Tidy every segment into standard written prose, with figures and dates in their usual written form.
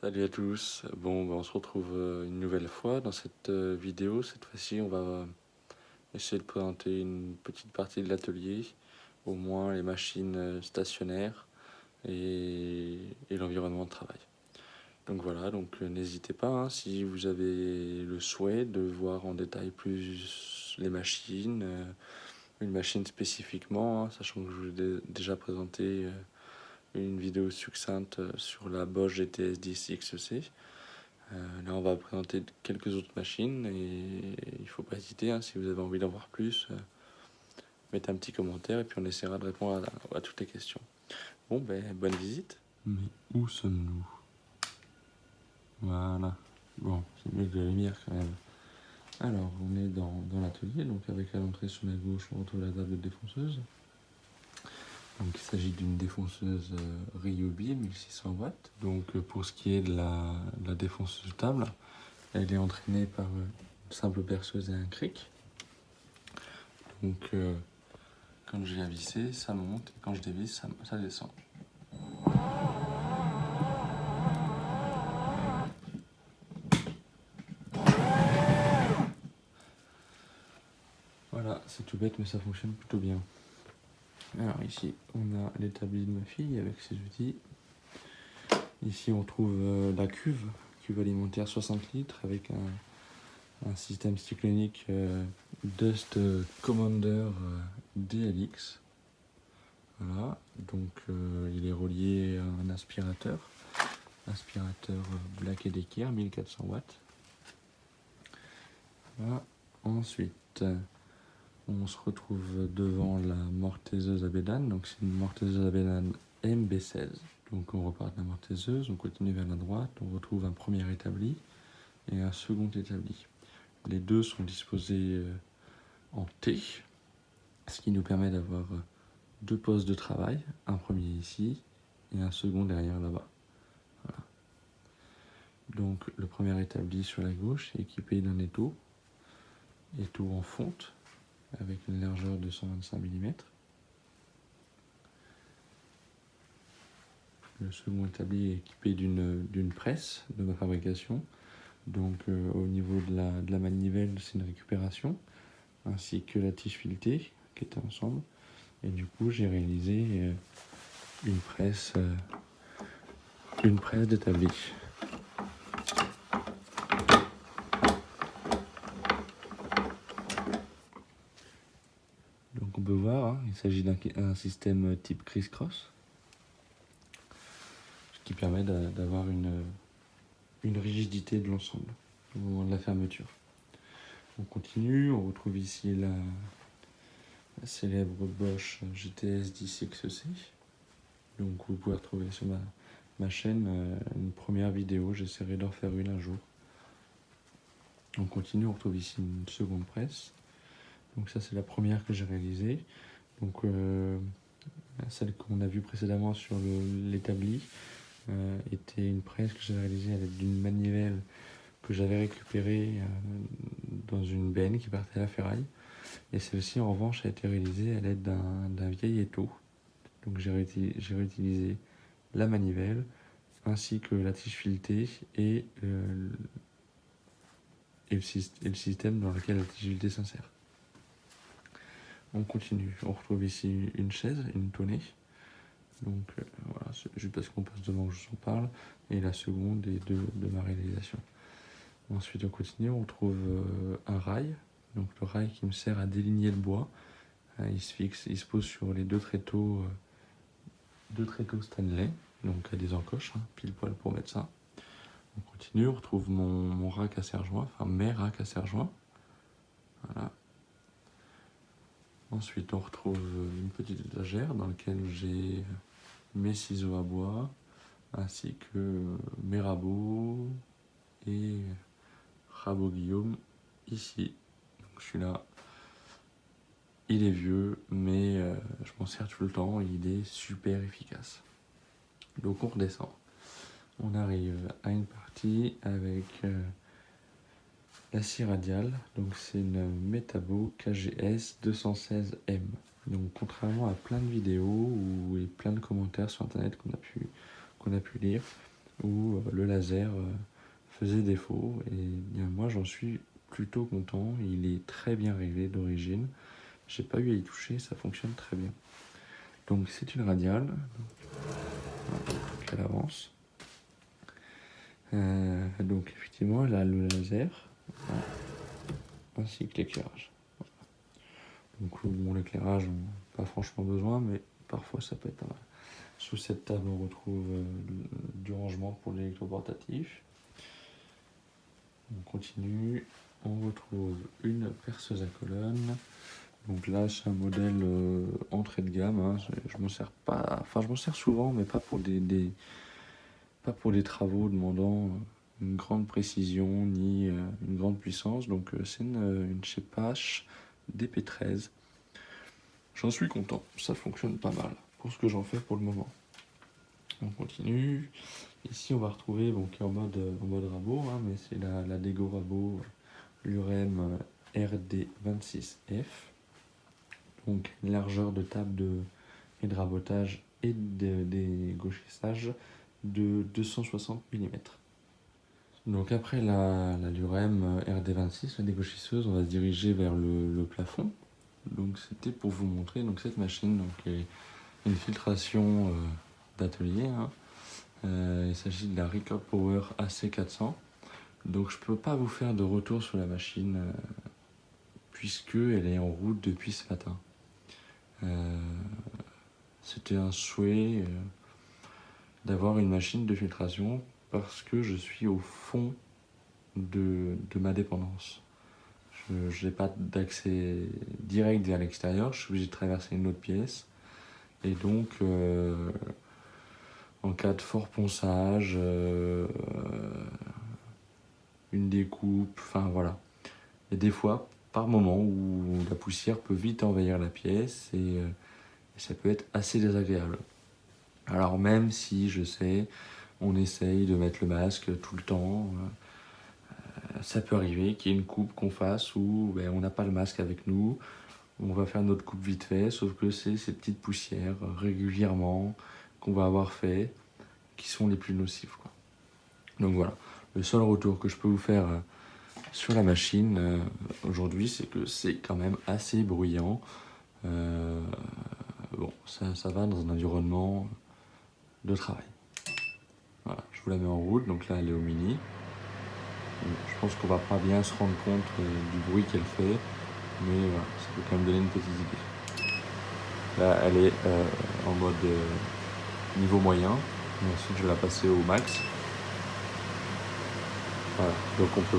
Salut à tous. On se retrouve une nouvelle fois dans cette vidéo. Cette fois-ci, on va essayer de présenter une petite partie de l'atelier, au moins les machines stationnaires et l'environnement de travail. Donc voilà, n'hésitez pas, hein, si vous avez le souhait de voir en détail plus les machines, une machine spécifiquement, hein, sachant que je vous ai déjà présenté une vidéo succincte sur la Bosch GTS 10 XEC. Là, on va présenter quelques autres machines et il ne faut pas hésiter, hein, si vous avez envie d'en voir plus, mettez un petit commentaire et puis on essaiera de répondre à toutes les questions. Bonne visite. Mais où sommes-nous? Voilà. Bon, c'est mieux que la lumière quand même. Alors, on est dans l'atelier, donc avec à l'entrée sur la gauche, on retrouve la table de défonceuse. Donc il s'agit d'une défonceuse Ryobi 1600 watts. Donc pour ce qui est de la défonceuse table, elle est entraînée par une simple perceuse et un cric. Donc quand je viens visser, ça monte, et quand je dévisse, ça descend. Voilà, c'est tout bête mais ça fonctionne plutôt bien. Alors ici, on a l'établi de ma fille avec ses outils. Ici, on trouve la cuve alimentaire 60 litres avec un système cyclonique Dust Commander DLX. Voilà, donc il est relié à un aspirateur Black & Decker 1400 watts. Voilà. Ensuite, on se retrouve devant la mortaiseuse à bédane. Donc c'est une mortaiseuse à bédane MB16. Donc on repart de la mortaiseuse, on continue vers la droite, on retrouve un premier établi et un second établi. Les deux sont disposés en T, ce qui nous permet d'avoir deux postes de travail, un premier ici et un second derrière là-bas. Voilà. Donc le premier établi sur la gauche est équipé d'un étau en fonte avec une largeur de 125 mm. Le second établi est équipé d'une presse de ma fabrication. Donc au niveau de la manivelle, c'est une récupération, ainsi que la tige filetée qui était ensemble. Et du coup, j'ai réalisé une presse d'établi. Donc on peut voir, hein, il s'agit d'un système type criss-cross, ce qui permet d'avoir une rigidité de l'ensemble au moment de la fermeture. On continue, on retrouve ici la célèbre Bosch GTS 10 XEC. Donc vous pouvez retrouver sur ma chaîne une première vidéo, j'essaierai d'en faire une un jour. On continue, on retrouve ici une seconde presse. Donc ça c'est la première que j'ai réalisée. Donc celle qu'on a vue précédemment sur l'établi était une presse que j'ai réalisée à l'aide d'une manivelle que j'avais récupérée dans une benne qui partait à la ferraille. Et celle-ci en revanche a été réalisée à l'aide d'un vieil étau. Donc j'ai réutilisé la manivelle ainsi que la tige filetée et le système dans lequel la tige filetée s'insère. On continue, on retrouve ici une chaise, une tonée. Donc voilà, c'est juste parce qu'on passe devant que je vous en parle. Et la seconde est de ma réalisation. Ensuite on continue, on trouve un rail. Donc le rail qui me sert à déligner le bois. Il se pose sur les deux tréteaux Stanley. Donc à des encoches, hein, pile poil pour mettre ça. On continue, on retrouve mon rack à serre-joint, enfin mes racks à serre-joint. Voilà. Ensuite, on retrouve une petite étagère dans laquelle j'ai mes ciseaux à bois, ainsi que mes rabots et rabot Guillaume ici. Donc, je suis là. Il est vieux, mais je m'en sers tout le temps et il est super efficace. Donc, on redescend. On arrive à une partie avec la scie radiale, donc c'est une Metabo KGS 216M. Donc contrairement à plein de vidéos et plein de commentaires sur internet qu'on a pu lire, où le laser faisait défaut. Et bien, moi, j'en suis plutôt content. Il est très bien réglé d'origine. J'ai pas eu à y toucher, ça fonctionne très bien. Donc c'est une radiale, qu'elle avance. Donc effectivement, elle a le laser, ainsi que l'éclairage. Donc bon, l'éclairage, on n'a pas franchement besoin, mais parfois ça peut être pas mal. Sous cette table, on retrouve du rangement pour l'électroportatif. On continue, on retrouve une perceuse à colonne. Donc là, c'est un modèle entrée de gamme. Hein. Je m'en sers pas, enfin je m'en sers souvent, mais pas pour pas pour des travaux demandant une grande précision ni une grande puissance. Donc c'est une Chepash DP13. J'en suis content, ça fonctionne pas mal pour ce que j'en fais pour le moment. On continue. Ici, on va retrouver, bon, qui est en mode rabot, hein, mais c'est la Lego Rabot Lurem RD26F. Donc, une largeur de table et de rabotage et des gauchissages de 260 mm. Donc, après la Lurem RD26, la dégauchisseuse, on va se diriger vers le plafond. Donc, c'était pour vous montrer donc, cette machine, donc, une filtration d'atelier. Hein. Il s'agit de la Record Power AC400. Donc je peux pas vous faire de retour sur la machine puisque elle est en route depuis ce matin. C'était un souhait d'avoir une machine de filtration parce que je suis au fond de ma dépendance. Je n'ai pas d'accès direct vers l'extérieur, je suis obligé de traverser une autre pièce. Et donc, en cas de fort ponçage, une découpe, enfin voilà. Et des fois, par moment, où la poussière peut vite envahir la pièce et ça peut être assez désagréable. Alors même si, je sais, on essaye de mettre le masque tout le temps, ça peut arriver qu'il y ait une coupe qu'on fasse où on n'a pas le masque avec nous, on va faire notre coupe vite fait, sauf que c'est ces petites poussières régulièrement qu'on va avoir fait qui sont les plus nocives, quoi. Donc voilà, le seul retour que je peux vous faire sur la machine aujourd'hui, c'est que c'est quand même assez bruyant. Bon, ça va dans un environnement de travail. Voilà, je vous la mets en route, donc là elle est au mini. Je pense qu'on va pas bien se rendre compte du bruit qu'elle fait, mais voilà, ça peut quand même donner une petite idée. Là elle est en mode niveau moyen, et ensuite je vais la passer au max. Voilà, donc on peut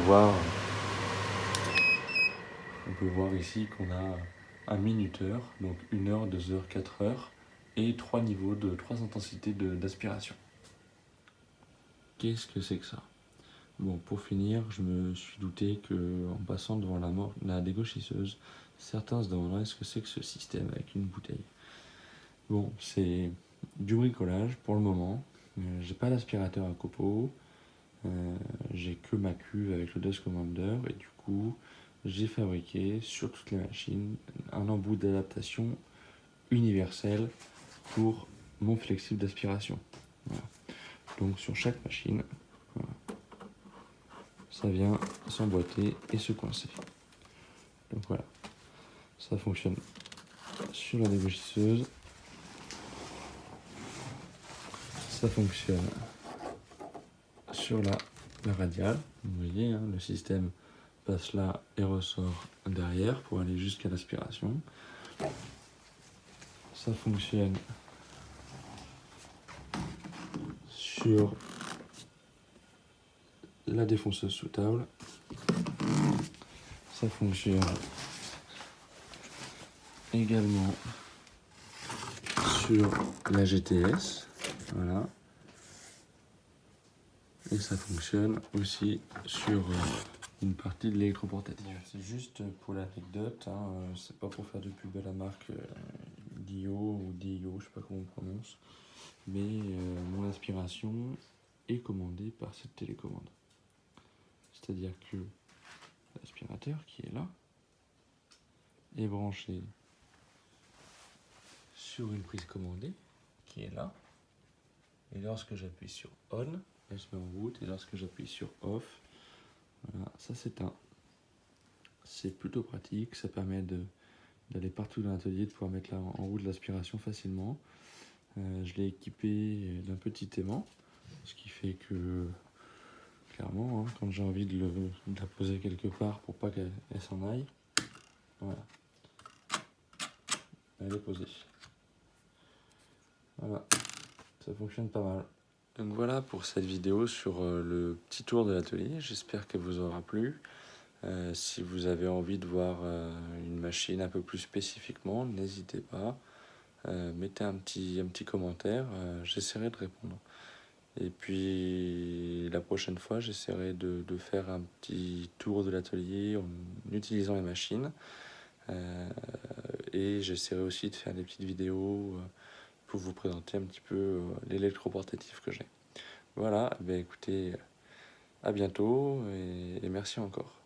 voir ici qu'on a un minuteur, donc 1 heure, 2 heures, 4 heures, et 3 niveaux de 3 intensités d'aspiration. Qu'est-ce que c'est que ça? Bon, pour finir, je me suis douté qu'en passant devant la dégauchisseuse, certains se demanderaient ce que c'est que ce système avec une bouteille. Bon, c'est du bricolage pour le moment. J'ai pas d'aspirateur à copeaux, j'ai que ma cuve avec le Dust Commander, et du coup, j'ai fabriqué sur toutes les machines un embout d'adaptation universel pour mon flexible d'aspiration. Voilà. Donc sur chaque machine, voilà, ça vient s'emboîter et se coincer. Donc voilà, ça fonctionne sur la dégauchisseuse, ça fonctionne sur la radiale. Vous voyez, hein, le système passe là et ressort derrière pour aller jusqu'à l'aspiration. Ça fonctionne sur la défonceuse sous table. Ça fonctionne également sur la GTS. Voilà. Et ça fonctionne aussi sur une partie de l'électroportatif. Bon, c'est juste pour l'anecdote, hein, c'est pas pour faire de pub à la marque Dio ou Dio, je sais pas comment on prononce, mais mon aspiration est commandée par cette télécommande. C'est-à-dire que l'aspirateur qui est là est branché sur une prise commandée qui est là, et lorsque j'appuie sur On, elle se met en route et lorsque j'appuie sur off, voilà, ça s'éteint. C'est plutôt pratique, ça permet d'aller partout dans l'atelier, de pouvoir mettre en route l'aspiration facilement. Je l'ai équipé d'un petit aimant, ce qui fait que clairement, hein, quand j'ai envie de la poser quelque part pour pas qu'elle s'en aille, voilà, elle est posée. Voilà, ça fonctionne pas mal. Donc voilà pour cette vidéo sur le petit tour de l'atelier, j'espère qu'elle vous aura plu. Si vous avez envie de voir une machine un peu plus spécifiquement, n'hésitez pas. Mettez un petit commentaire, j'essaierai de répondre. Et puis la prochaine fois, j'essaierai de faire un petit tour de l'atelier en utilisant les machines. Et j'essaierai aussi de faire des petites vidéos pour vous présenter un petit peu l'électroportatif que j'ai. Voilà, eh bien écoutez, à bientôt et merci encore.